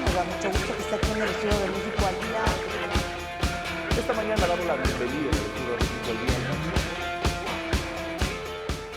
Nos da mucho gusto que esté aquí en el Estudio de México al Día. Esta mañana damos la bienvenida al Estudio de México al Día.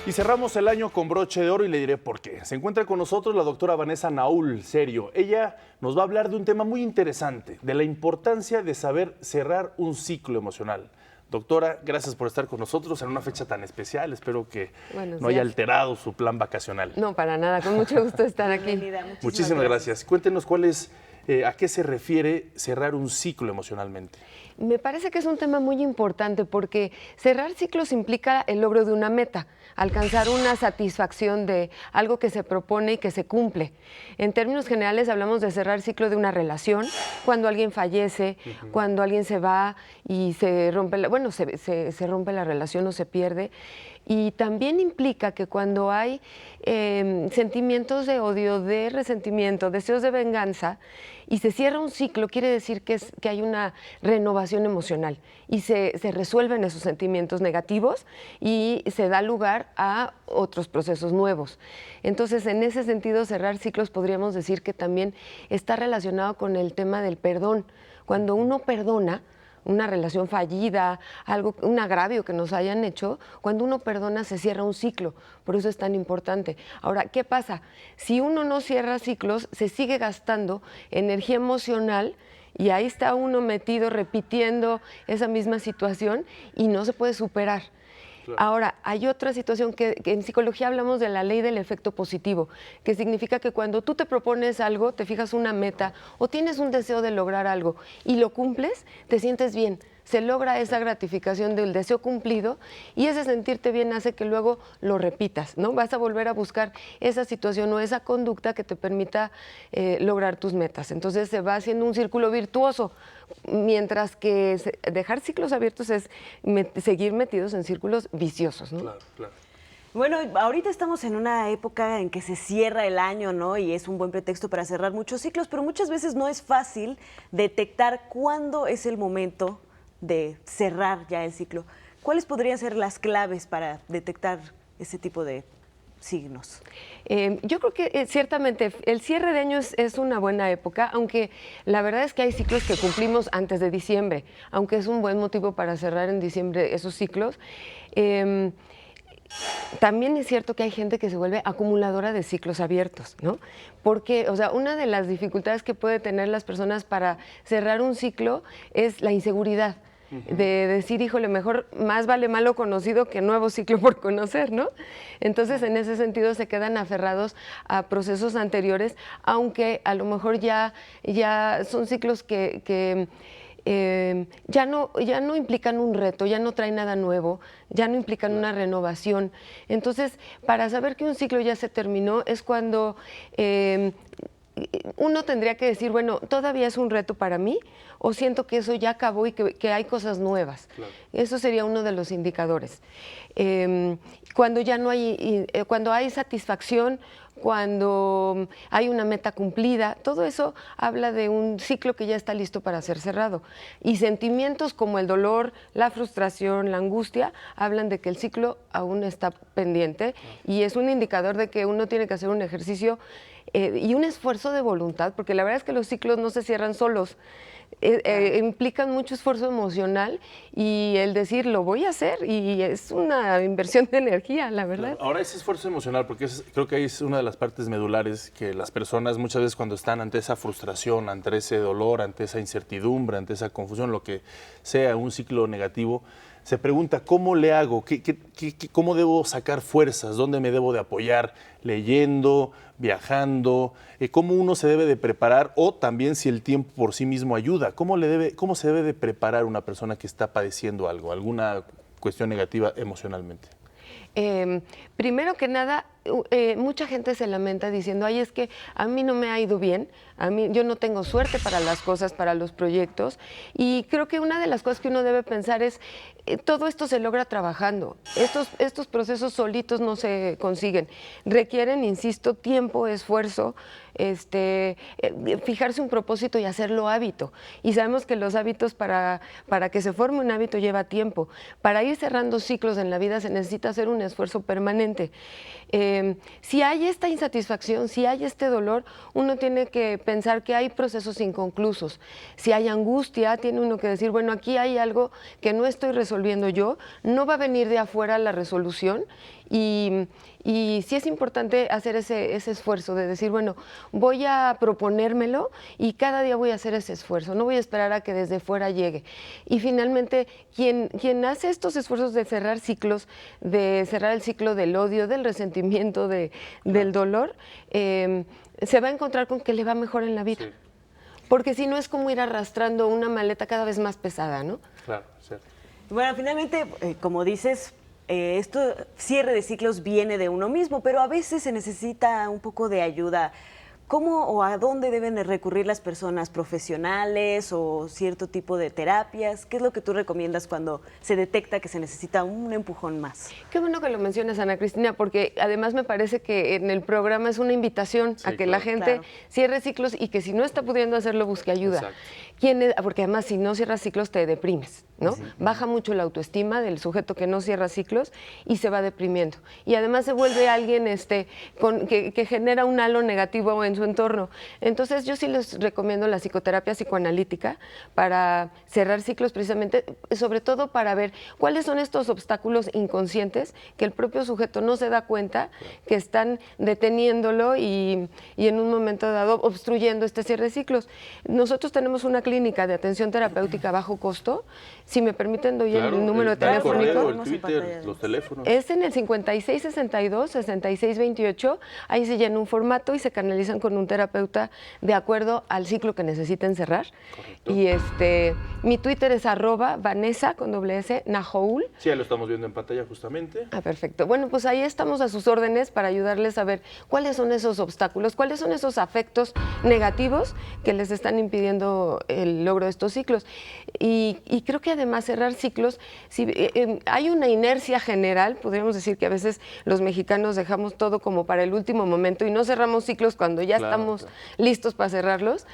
Y cerramos el año con broche de oro y le diré por qué. Se encuentra con nosotros la doctora Vanessa Naúl Serio. Ella nos va a hablar de un tema muy interesante, de la importancia de saber cerrar un ciclo emocional. Doctora, gracias por estar con nosotros en una fecha tan especial. Espero que no haya alterado su plan vacacional. No, para nada. Con mucho gusto estar aquí. Muchísimas gracias. Cuéntenos a qué se refiere cerrar un ciclo emocionalmente. Me parece que es un tema muy importante porque cerrar ciclos implica el logro de una meta, alcanzar una satisfacción de algo que se propone y que se cumple. En términos generales hablamos de cerrar ciclo de una relación, cuando alguien fallece, cuando alguien se va y se rompe se rompe la relación o se pierde. Y también implica que cuando hay sentimientos de odio, de resentimiento, deseos de venganza, y se cierra un ciclo, quiere decir que hay una renovación emocional y se resuelven esos sentimientos negativos y se da lugar a otros procesos nuevos. Entonces, en ese sentido, cerrar ciclos podríamos decir que también está relacionado con el tema del perdón. Cuando uno perdona una relación fallida, un agravio que nos hayan hecho, cuando uno perdona se cierra un ciclo, por eso es tan importante. Ahora, ¿qué pasa? Si uno no cierra ciclos, se sigue gastando energía emocional y ahí está uno metido repitiendo esa misma situación y no se puede superar. Claro. Ahora, hay otra situación que en psicología hablamos de la ley del efecto positivo, que significa que cuando tú te propones algo, te fijas una meta o tienes un deseo de lograr algo y lo cumples, te sientes bien. Se logra esa gratificación del deseo cumplido y ese sentirte bien hace que luego lo repitas, ¿no? Vas a volver a buscar esa situación o esa conducta que te permita lograr tus metas. Entonces se va haciendo un círculo virtuoso, mientras que dejar ciclos abiertos es seguir metidos en círculos viciosos, ¿no? Claro, claro. Bueno, ahorita estamos en una época en que se cierra el año, ¿no? Y es un buen pretexto para cerrar muchos ciclos, pero muchas veces no es fácil detectar cuándo es el momento de cerrar ya el ciclo. ¿Cuáles podrían ser las claves para detectar ese tipo de signos? Yo creo que ciertamente el cierre de año es una buena época, aunque la verdad es que hay ciclos que cumplimos antes de diciembre, aunque es un buen motivo para cerrar en diciembre esos ciclos. También es cierto que hay gente que se vuelve acumuladora de ciclos abiertos, ¿no? Porque, o sea, una de las dificultades que puede tener las personas para cerrar un ciclo es la inseguridad. De decir, híjole, mejor más vale malo conocido que nuevo ciclo por conocer, ¿no? Entonces, en ese sentido, se quedan aferrados a procesos anteriores, aunque a lo mejor ya son ciclos que ya no implican un reto, ya no traen nada nuevo, ya no implican una renovación. Entonces, para saber que un ciclo ya se terminó es cuando uno tendría que decir, bueno, ¿todavía es un reto para mí? ¿O siento que eso ya acabó y que hay cosas nuevas? Claro. Eso sería uno de los indicadores. Cuando ya no hay, cuando hay satisfacción, cuando hay una meta cumplida, todo eso habla de un ciclo que ya está listo para ser cerrado. Y sentimientos como el dolor, la frustración, la angustia, hablan de que el ciclo aún está pendiente y es un indicador de que uno tiene que hacer un ejercicio y un esfuerzo de voluntad, porque la verdad es que los ciclos no se cierran solos. Implican mucho esfuerzo emocional y el decir lo voy a hacer y es una inversión de energía, la verdad. Claro. Ahora ese esfuerzo emocional, porque creo que ahí es una de las partes medulares que las personas muchas veces cuando están ante esa frustración, ante ese dolor, ante esa incertidumbre, ante esa confusión, lo que sea un ciclo negativo, se pregunta, ¿cómo le hago? ¿Cómo debo sacar fuerzas? ¿Dónde me debo de apoyar? ¿Leyendo? ¿Viajando? ¿Cómo uno se debe de preparar? O también si el tiempo por sí mismo ayuda. ¿Cómo se debe de preparar una persona que está padeciendo algo, alguna cuestión negativa emocionalmente? Primero que nada, mucha gente se lamenta diciendo, ay, es que a mí no me ha ido bien, yo no tengo suerte para las cosas, para los proyectos, y creo que una de las cosas que uno debe pensar es, todo esto se logra trabajando, estos procesos solitos no se consiguen, requieren, insisto, tiempo, esfuerzo, fijarse un propósito y hacerlo hábito, y sabemos que los hábitos para que se forme un hábito lleva tiempo, para ir cerrando ciclos en la vida se necesita hacer un esfuerzo permanente. Si hay esta insatisfacción, si hay este dolor, uno tiene que pensar que hay procesos inconclusos. Si hay angustia, tiene uno que decir, bueno, aquí hay algo que no estoy resolviendo yo, no va a venir de afuera la resolución. Y sí es importante hacer ese esfuerzo de decir, bueno, voy a proponérmelo y cada día voy a hacer ese esfuerzo, no voy a esperar a que desde fuera llegue. Y finalmente, quien hace estos esfuerzos de cerrar ciclos, de cerrar el ciclo del odio, del resentimiento, del dolor, se va a encontrar con que le va mejor en la vida. Sí. Porque si no es como ir arrastrando una maleta cada vez más pesada, ¿no? Claro, cierto. Bueno, finalmente, como dices, esto cierre de ciclos viene de uno mismo, pero a veces se necesita un poco de ayuda. ¿Cómo o a dónde deben de recurrir las personas? ¿Profesionales o cierto tipo de terapias? ¿Qué es lo que tú recomiendas cuando se detecta que se necesita un empujón más? Qué bueno que lo mencionas, Ana Cristina, porque además me parece que en el programa es una invitación a que la gente cierre ciclos y que si no está pudiendo hacerlo, busque ayuda. Porque además si no cierras ciclos te deprimes, ¿no? Sí. Baja mucho la autoestima del sujeto que no cierra ciclos y se va deprimiendo. Y además se vuelve alguien que genera un halo negativo en su entorno. Entonces yo sí les recomiendo la psicoterapia psicoanalítica para cerrar ciclos precisamente, sobre todo para ver cuáles son estos obstáculos inconscientes que el propio sujeto no se da cuenta que están deteniéndolo y en un momento dado obstruyendo este cierre de ciclos. Nosotros tenemos una clínica de atención terapéutica a bajo costo. Si me permiten, doy el número de telefónico. El Twitter, los teléfonos. Es en el 5662-6628. Ahí se llena un formato y se canalizan con un terapeuta de acuerdo al ciclo que necesiten cerrar. Correcto. Y mi Twitter es @Vanessa con doble S, Najoul. Sí, ya lo estamos viendo en pantalla justamente. Ah, perfecto. Bueno, pues ahí estamos a sus órdenes para ayudarles a ver cuáles son esos obstáculos, cuáles son esos afectos negativos que les están impidiendo el logro de estos ciclos. Y creo que además cerrar ciclos, hay una inercia general, podríamos decir que a veces los mexicanos dejamos todo como para el último momento y no cerramos ciclos cuando ya estamos listos para cerrarlos.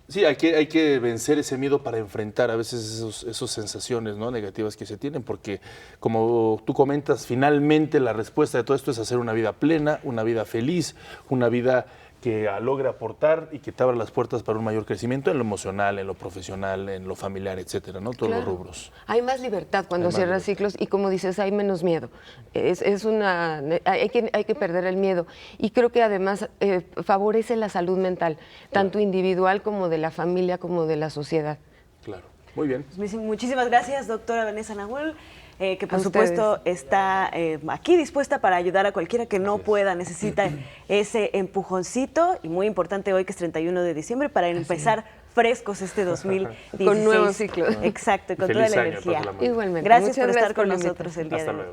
Sí, hay que vencer ese miedo para enfrentar a veces esas sensaciones, ¿no?, negativas que se tienen, porque como tú comentas, finalmente la respuesta de todo esto es hacer una vida plena, una vida feliz, una vida que logre aportar y que te abra las puertas para un mayor crecimiento en lo emocional, en lo profesional, en lo familiar, etcétera, ¿no? Todos los rubros. Hay más libertad cuando cierras ciclos y, como dices, hay menos miedo. Hay que perder el miedo. Y creo que además favorece la salud mental, tanto individual como de la familia, como de la sociedad. Claro. Muy bien. Muchísimas gracias, doctora Vanessa Nahuel. Que por supuesto está aquí dispuesta para ayudar a cualquiera que no pueda, necesita ese empujoncito, y muy importante hoy que es 31 de diciembre para empezar frescos este 2016. Con nuevos ciclos. Exacto, con toda la energía. Igualmente. Gracias por estar con nosotros el día de hoy.